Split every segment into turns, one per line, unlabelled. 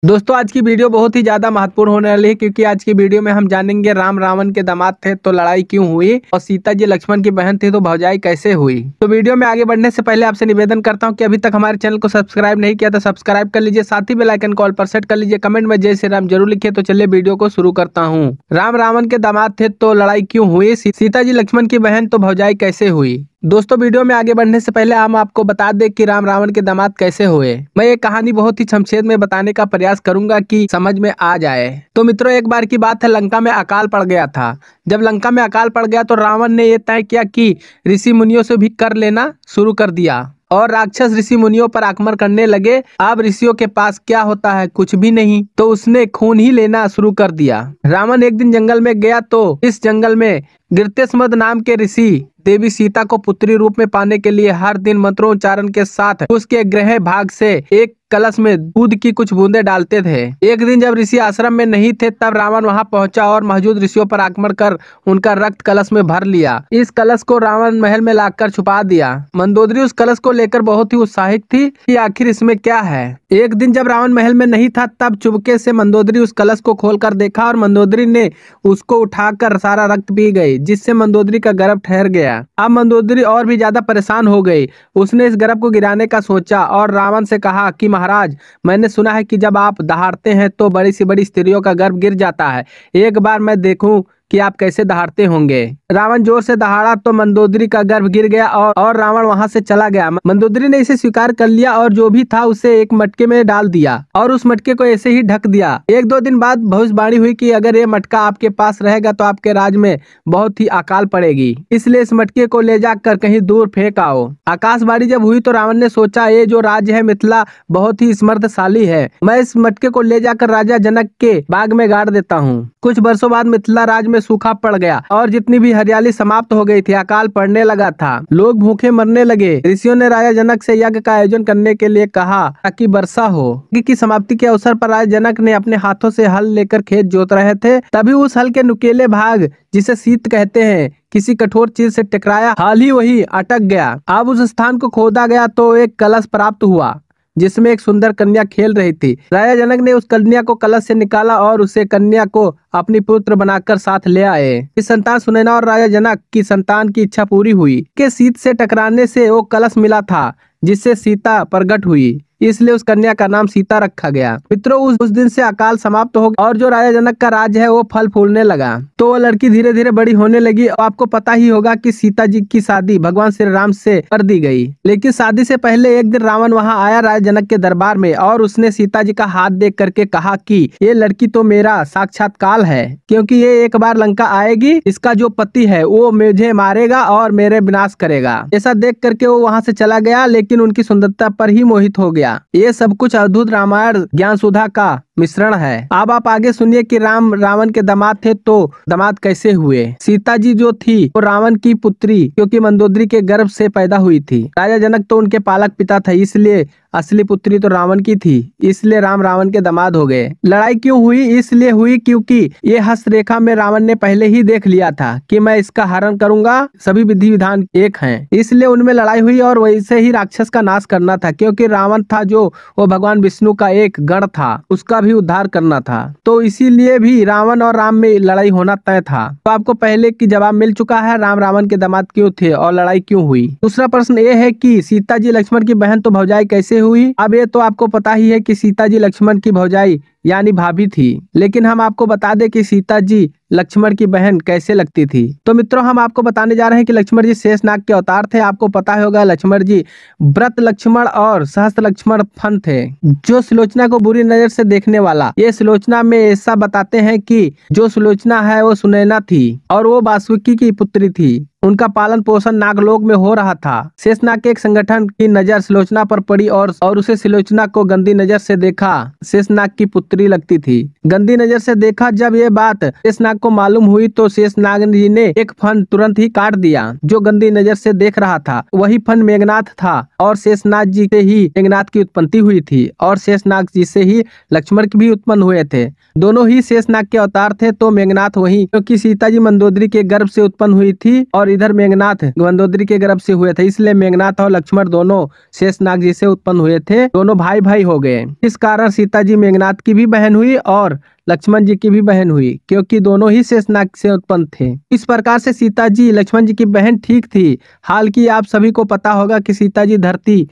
दोस्तों आज की वीडियो बहुत ही ज्यादा महत्वपूर्ण होने वाली है क्योंकि आज की वीडियो में हम जानेंगे राम रावण के दामाद थे तो लड़ाई क्यों हुई और सीता जी लक्ष्मण की बहन थी तो भौजाई कैसे हुई। तो वीडियो में आगे बढ़ने से पहले आपसे निवेदन करता हूं कि अभी तक हमारे चैनल को सब्सक्राइब नहीं किया तो सब्सक्राइब कर लीजिए, साथ ही बेल आइकन को ऑल पर सेट कर लीजिए, कमेंट में जय श्री राम जरूर लिखिए। तो चलिए वीडियो को शुरू करता हूँ। राम रावण के दामाद थे तो लड़ाई क्यों हुई, सीता जी लक्ष्मण की बहन तो भौजाई कैसे हुई। दोस्तों वीडियो में आगे बढ़ने से पहले हम आपको बता दें कि राम रावण के दामाद कैसे हुए। मैं ये कहानी बहुत ही संक्षेप में बताने का प्रयास करूंगा कि समझ में आ जाए। तो मित्रों एक बार की बात है, लंका में अकाल पड़ गया था। जब लंका में अकाल पड़ गया तो रावण ने यह तय किया कि ऋषि मुनियों से भी कर लेना शुरू कर दिया और राक्षस ऋषि मुनियों पर आक्रमण करने लगे। अब ऋषियों के पास क्या होता है, कुछ भी नहीं, तो उसने खून ही लेना शुरू कर दिया। रावण एक दिन जंगल में गया तो इस जंगल में गिरतेस्मद नाम के ऋषि देवी सीता को पुत्री रूप में पाने के लिए हर दिन मंत्रोच्चारण के साथ उसके गृह भाग से एक कलश में दूध की कुछ बूंदे डालते थे। एक दिन जब ऋषि आश्रम में नहीं थे तब रावण वहां पहुंचा और मौजूद ऋषियों पर आक्रमण कर उनका रक्त कलश में भर लिया। इस कलश को रावण महल में लाकर छुपा दिया। मंदोदरी उस कलश को लेकर बहुत ही उत्साहित थी कि आखिर इसमें क्या है। एक दिन जब रावण महल में नहीं था तब चुपके से मंदोदरी उस कलश को खोलकर देखा और मंदोदरी ने उसको उठाकर सारा रक्त पी गई, जिससे मंदोदरी का गर्भ ठहर गया। अब मंदोदरी और भी ज्यादा परेशान हो गई। उसने इस गर्भ को गिराने का सोचा और रावण से कहा कि महाराज, मैंने सुना है कि जब आप दहाड़ते हैं तो बड़ी से बड़ी स्त्रियों का गर्भ गिर जाता है। एक बार मैं देखूं कि आप कैसे दहाड़ते होंगे। रावण जोर से दहाड़ा तो मंदोदरी का गर्भ गिर गया और रावण वहां से चला गया। मंदोदरी ने इसे स्वीकार कर लिया और जो भी था उसे एक मटके में डाल दिया और उस मटके को ऐसे ही ढक दिया। एक दो दिन बाद भविष्यवाणी हुई कि अगर ये मटका आपके पास रहेगा तो आपके राज में बहुत ही अकाल पड़ेगी, इसलिए इस मटके को ले जाकर कहीं दूर फेंक आओ। आकाशवाणी जब हुई तो रावण ने सोचा, ये जो राज्य है मिथिला बहुत ही समृद्धशाली है, मैं इस मटके को ले जाकर राजा जनक के बाग में गाड़ देता हूँ। कुछ वर्षों बाद मिथिला राज में सूखा पड़ गया और जितनी भी हरियाली समाप्त हो गई थी। अकाल पड़ने लगा था, लोग भूखे मरने लगे। ऋषियों ने राजा जनक से यज्ञ का आयोजन करने के लिए कहा ताकि वर्षा हो। यज्ञ की समाप्ति के अवसर पर राजा जनक ने अपने हाथों से हल लेकर खेत जोत रहे थे, तभी उस हल के नुकीले भाग, जिसे शीत कहते हैं, किसी कठोर चीज से टकराया। हाल ही वही अटक गया। अब उस स्थान को खोदा गया तो एक कलश प्राप्त हुआ जिसमें एक सुंदर कन्या खेल रही थी। राजा जनक ने उस कन्या को कलश से निकाला और उसे कन्या को अपनी पुत्र बनाकर साथ ले आए। इस संतान सुनैना और राजा जनक की संतान की इच्छा पूरी हुई कि शीत से टकराने से वो कलश मिला था जिससे सीता प्रकट हुई, इसलिए उस कन्या का नाम सीता रखा गया। मित्रों उस दिन से अकाल समाप्त हो गया और जो राजा जनक का राज है वो फल फूलने लगा। तो वो लड़की धीरे धीरे बड़ी होने लगी। आपको पता ही होगा कि सीता जी की शादी भगवान श्री राम से कर दी गई, लेकिन शादी से पहले एक दिन रावण वहां आया राजा जनक के दरबार में और उसने सीता जी का हाथ देख करके कहा कि ये लड़की तो मेरा साक्षात काल है, क्योंकि ये एक बार लंका आएगी, इसका जो पति है वो मुझे मारेगा और मेरे विनाश करेगा। ऐसा देख करके वो वहां से चला गया, लेकिन उनकी सुंदरता पर ही मोहित हो गया। ये सब कुछ अद्भुत रामायण ज्ञान सुधा का मिश्रण है। अब आप आगे सुनिए कि राम रावण के दामाद थे तो दामाद कैसे हुए। सीता जी जो थी वो रावण की पुत्री क्योंकि मंदोदरी के गर्भ से पैदा हुई थी। राजा जनक तो उनके पालक पिता थे, इसलिए असली पुत्री तो रावण की थी, इसलिए राम रावण के दामाद हो गए। लड़ाई क्यों हुई, इसलिए हुई क्योंकि ये हस्तरेखा में रावण ने पहले ही देख लिया था कि मैं इसका हरण करूंगा, सभी विधि विधान एक हैं, इसलिए उनमें लड़ाई हुई और वैसे ही राक्षस का नाश करना था, क्योंकि रावण था जो वो भगवान विष्णु का एक गण था, उसका भी उद्धार करना था, तो इसीलिए भी रावण और राम में लड़ाई होना तय था। तो आपको पहले की जवाब मिल चुका है, राम रावण के दामाद क्यों थे और लड़ाई क्यों हुई। दूसरा प्रश्न ये है कि सीता जी लक्ष्मण की बहन तो भौजाई कैसे हुई। अब ये तो आपको पता ही है कि सीता जी लक्ष्मण की भौजाई यानी भाभी थी, लेकिन हम आपको बता दें कि सीता जी लक्ष्मण की बहन कैसे लगती थी। तो मित्रों हम आपको बताने जा रहे हैं कि लक्ष्मण जी शेषनाग के अवतार थे। आपको पता होगा लक्ष्मण जी व्रत लक्ष्मण और सहस्त्र लक्ष्मण फन थे, जो सुलोचना को बुरी नजर से देखने वाला। ये सुलोचना में ऐसा बताते हैं कि जो सुलोचना है वो सुनैना थी और वो वासुकी की पुत्री थी। उनका पालन पोषण नागलोक में हो रहा था। शेषनाग के एक संगठन की नजर सुलोचना पर पड़ी और उसे सुलोचना को गंदी नजर से देखा। शेषनाग की पुत्री लगती थी, गंदी नजर से देखा। जब ये बात शेषनाग को मालूम हुई तो शेषनाग जी ने एक फन तुरंत ही काट दिया जो गंदी नजर से देख रहा था। वही फन मेघनाथ था और शेषनाग जी से ही मेघनाथ की उत्पत्ति हुई थी और शेषनाग जी से ही लक्ष्मण भी उत्पन्न हुए थे। दोनों ही शेषनाग के अवतार थे। तो मेघनाथ वही, क्योंकि सीता जी मंदोदरी के गर्भ से उत्पन्न हुई थी और इधर मेघनाथ मंदोदरी के गर्भ से हुए थे, इसलिए मेघनाथ और लक्ष्मण दोनों शेषनाग जी से उत्पन्न हुए थे, दोनों भाई भाई हो गए। इस कारण सीता जी मेघनाथ की भी बहन हुई और लक्ष्मण जी की भी बहन हुई, क्योंकि दोनों ही शेषनाग से उत्पन्न थे। इस प्रकार से सीता जी लक्ष्मण जी की बहन ठीक थी। हालांकि आप सभी को पता होगा कि सीता जी धरती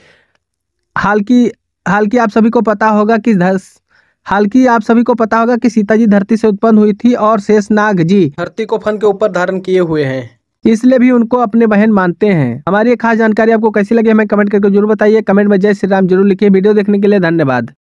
हालांकि आप सभी को पता होगा कि सीता जी धरती से उत्पन्न हुई थी और शेषनाग जी धरती को फन के ऊपर धारण किए हुए हैं, इसलिए भी उनको अपने बहन मानते हैं। हमारी ये खास जानकारी आपको कैसी लगी हमें कमेंट करके जरूर बताइए। कमेंट में जय श्री राम जरूर लिखिए। वीडियो देखने के लिए धन्यवाद।